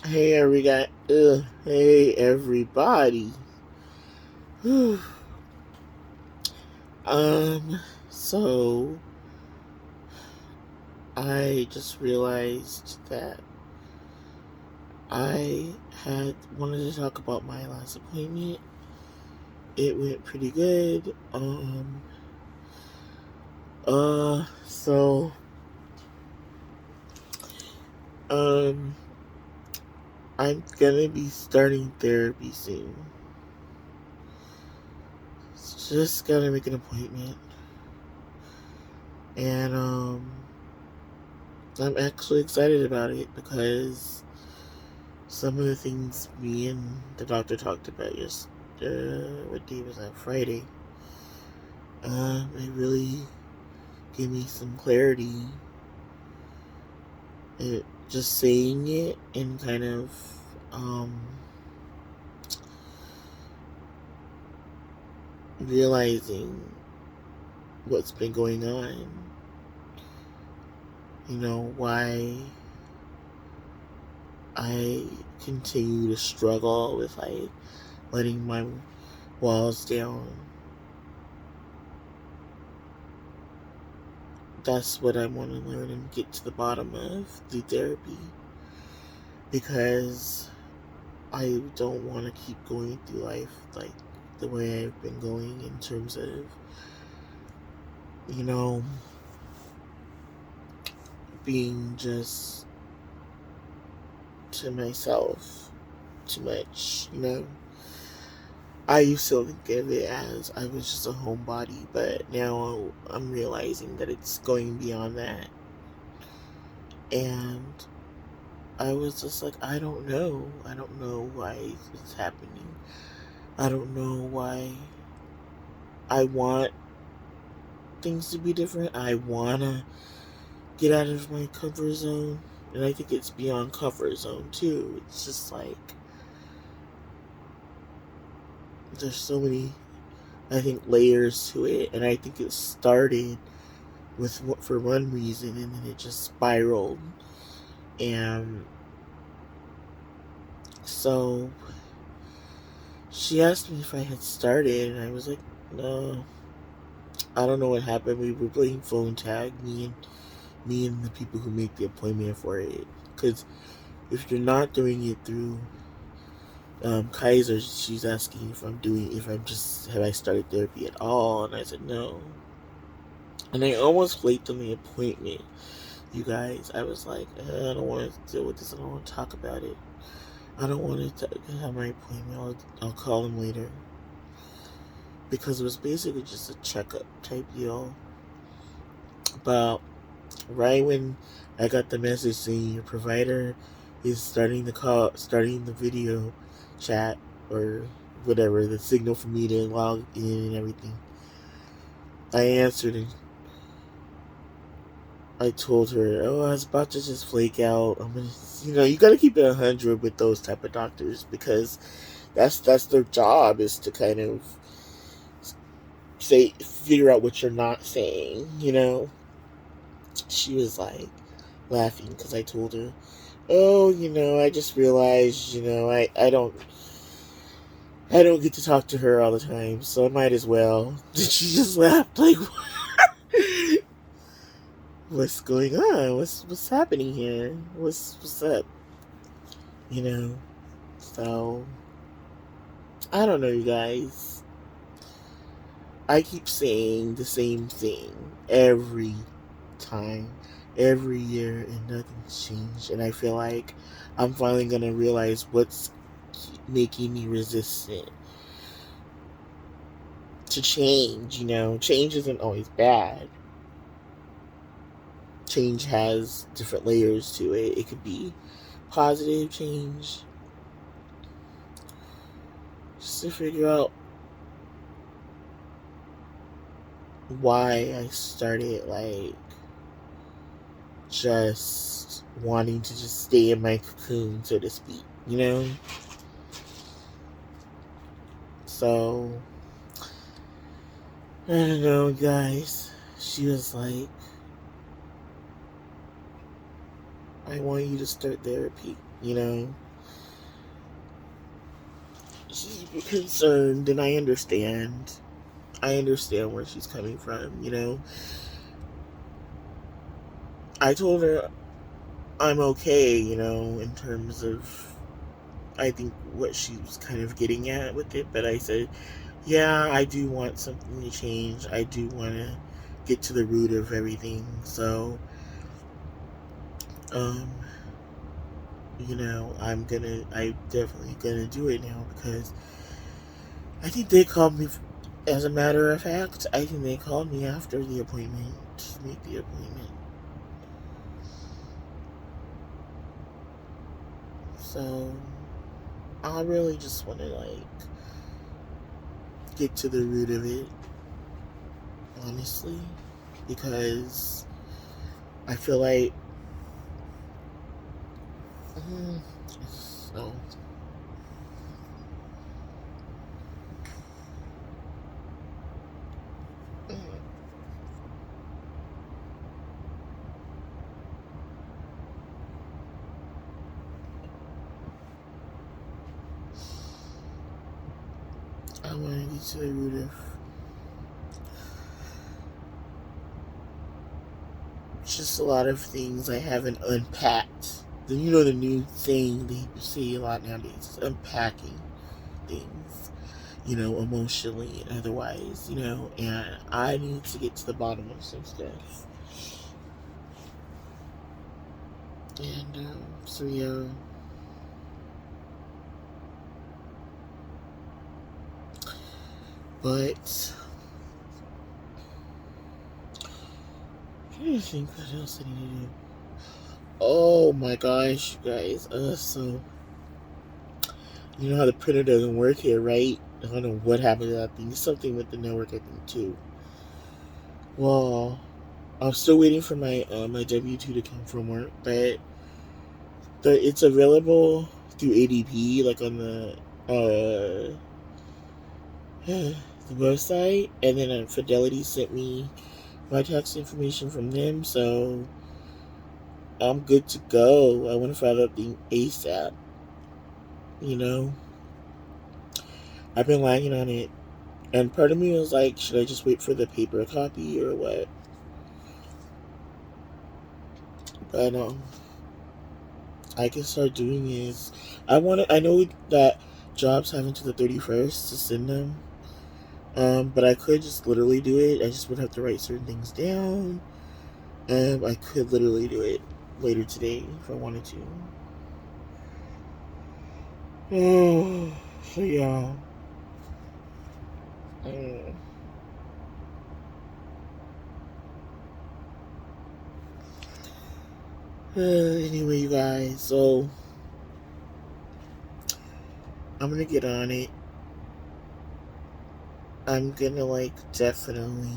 Hey everybody. Whew. Um, so I just realized that I had wanted to talk about my last appointment. It went pretty good. So um, I'm gonna be starting therapy soon. Just gotta make an appointment, and I'm actually excited about it because some of the things me and the doctor talked about what day was that? Friday. It really gave me some clarity. Just saying it and kind of realizing what's been going on. Why I continue to struggle with letting my walls down. That's what I want to learn and get to the bottom of through therapy, because I don't want to keep going through life like the way I've been going, in terms of, being just to myself too much. I used to think of it as I was just a homebody, but now I'm realizing that it's going beyond that. And I was just like, I don't know. I don't know why it's happening. I don't know why I want things to be different. I want to get out of my comfort zone. And I think it's beyond comfort zone, too. It's just like, there's so many, I think, layers to it. And I think it started for one reason, and then it just spiraled. And so she asked me if I had started, and I was like, no. I don't know what happened. We were playing phone tag, me and the people who make the appointment for it. Because if you're not doing it through Kaiser, she's asking have I started therapy at all? And I said no. And I almost late on the appointment, you guys. I was like, I don't want to deal with this. I don't want to talk about it. I don't want to have my appointment. I'll call him later. Because it was basically just a checkup type deal. But right when I got the message saying your provider is starting the video chat or whatever, the signal for me to log in and everything, I answered and I told her, "Oh, I was about to just flake out. I'm gonna, you gotta keep it 100 with those type of doctors, because that's their job, is to kind of figure out what you're not saying." She was like laughing because I told her, "Oh, I just realized, I don't get to talk to her all the time, so I might as well." She just laughed like, "What's going on? What's happening here? What's up?" So I don't know, you guys. I keep saying the same thing every time, every year, and nothing's changed. And I feel like I'm finally gonna realize what's making me resistant to change. Change isn't always bad. Change has different layers to it. It could be positive change, just to figure out why I started just wanting to just stay in my cocoon, so to speak. So I don't know, guys. She was like, "I want you to start therapy." she's concerned, and I understand. I understand where she's coming from, I told her I'm okay, in terms of, I think, what she was kind of getting at with it, but I said, yeah, I do want something to change. I do want to get to the root of everything. So, um, I'm definitely gonna do it now because I think they called me, as a matter of fact, I think they called me after the appointment to make the appointment. So, I really just want to, get to the root of it, honestly, because I feel like, so, I want to get to the root of just a lot of things I haven't unpacked. The new thing they say a lot nowadays is unpacking things, emotionally and otherwise, and I need to get to the bottom of some stuff. And so yeah. But I don't think what else I need to do. Oh my gosh, you guys. So you know how the printer doesn't work here, right? I don't know what happened to that thing. Something with the network, I think, too. Well, I'm still waiting for my my W-2 to come from work, but it's available through ADP, like on uh the website, and then Fidelity sent me my tax information from them, so I'm good to go. I want to file that thing ASAP. I've been lagging on it, and part of me was like, should I just wait for the paper copy or what? But I can start doing this. I know that jobs have until the 31st to send them. But I could just literally do it. I just would have to write certain things down. I could literally do it later today if I wanted to. Oh, so yeah. Anyway, you guys, so I'm gonna get on it. I'm gonna definitely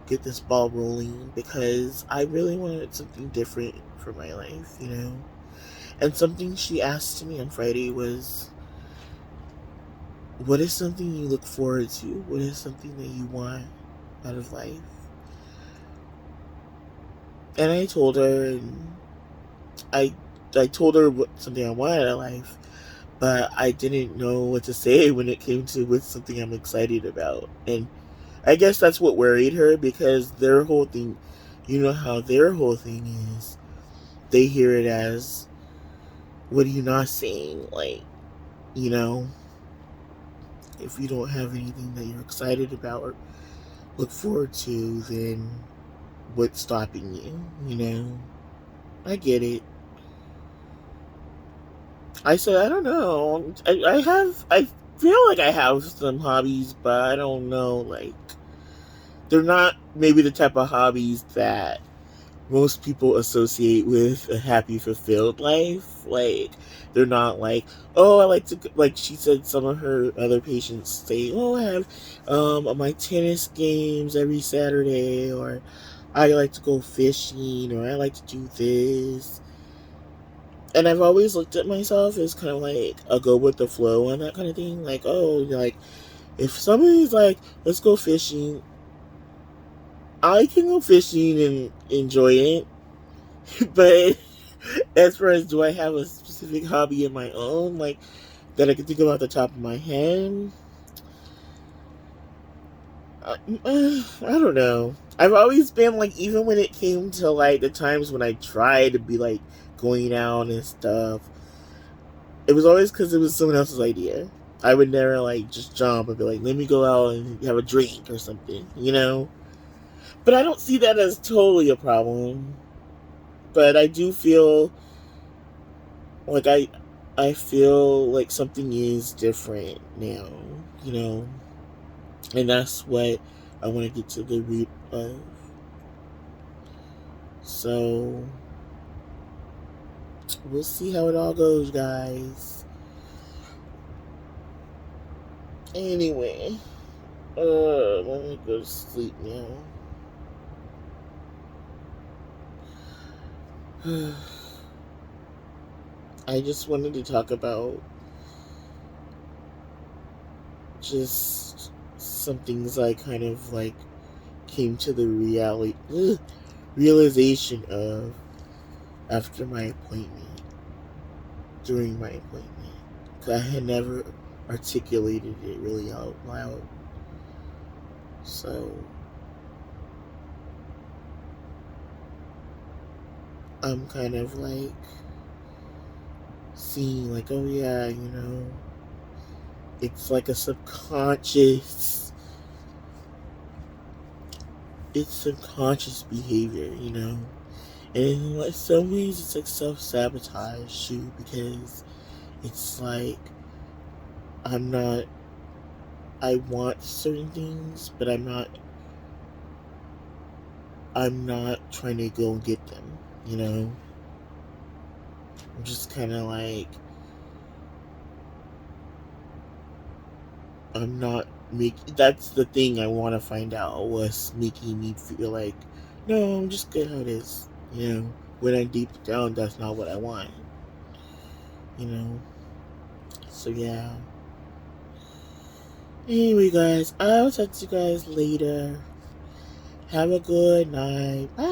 get this ball rolling because I really wanted something different for my life, And something she asked me on Friday was, what is something you look forward to? What is something that you want out of life? And I told her, and I told her something I wanted out of life, but I didn't know what to say when it came to what's something I'm excited about. And I guess that's what worried her, because their whole thing, how their whole thing is, they hear it as, what are you not saying? If you don't have anything that you're excited about or look forward to, then what's stopping you? I get it. I said, I don't know. I feel like I have some hobbies, but I don't know, they're not maybe the type of hobbies that most people associate with a happy, fulfilled life. They're not oh, I like to, she said, some of her other patients say, oh, I have my tennis games every Saturday, or I like to go fishing, or I like to do this. And I've always looked at myself as kind of a go with the flow on that kind of thing. If somebody's let's go fishing, I can go fishing and enjoy it. But as far as, do I have a specific hobby of my own? that I can think of off the top of my head. I don't know. I've always been like, even when it came to like the times when I tried to be like going out and stuff, it was always because it was someone else's idea. I would never like just jump and be like, let me go out and have a drink or something, you know? But I don't see that as totally a problem. But I do feel like I feel like something is different now, you know? And that's what I want to get to the root of. So we'll see how it all goes, guys. Anyway, let me go to sleep now. I just wanted to talk about just some things I kind of like came to the realization of after my appointment, during my appointment. 'Cause I had never articulated it really out loud. So I'm kind of like seeing like, oh yeah, you know, it's like a subconscious behavior, you know. And in like some ways it's like self-sabotage too, because it's like I'm not I want certain things, but I'm not trying to go and get them, you know. I'm just kinda like I'm not making. That's the thing I want to find out. Was making me feel like, no, I'm just good how it is. You know, when I deep down, that's not what I want. You know. So yeah. Anyway, guys, I'll talk to you guys later. Have a good night. Bye.